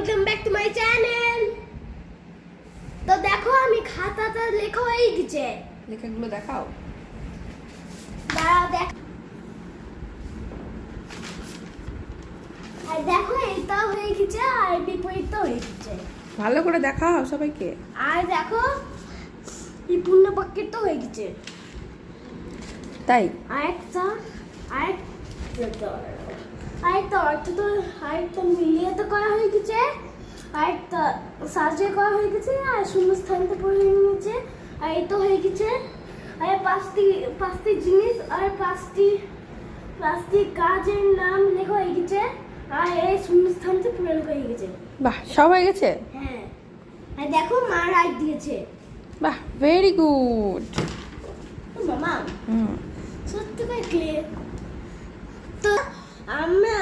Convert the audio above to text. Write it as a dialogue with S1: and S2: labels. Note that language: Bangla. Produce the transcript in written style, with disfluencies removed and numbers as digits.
S1: Welcome back to my channel. তো দেখো আমি খাতাটা লেখা হয়ে গেছে।
S2: লেখাগুলো দেখাও।
S1: দাঁড়াও দেখ। আর দেখো এটা হয়ে গেছে আর বিপরীতটা হয়ে গেছে।
S2: ভালো করে দেখাও সবাইকে।
S1: আর দেখো এই পূর্ণ বাক্যটা হয়ে গেছে।
S2: তাই
S1: আরেকটা অর্থ তো আরেকটা মিলিয়ে তো করা হয়ে গেছে, আরেকটা সাজিয়ে করা হয়ে গেছে, আর শূন্যস্থানটা পড়ে নিয়েছে, আর এই তো হয়ে গেছে। আর পাঁচটি জিনিস আর পাঁচটি কাজের নাম লেখা হয়ে গেছে, আর এই শূন্যস্থানটা পূরণ হয়ে গেছে।
S2: বাহ, সব হয়ে গেছে।
S1: হ্যাঁ, আর দেখো মা রাইট দিয়েছে।
S2: বাহ, ভেরি গুড।
S1: মামা
S2: হুম,
S1: সত্যি করে ক্লিয়ার। তো আমরা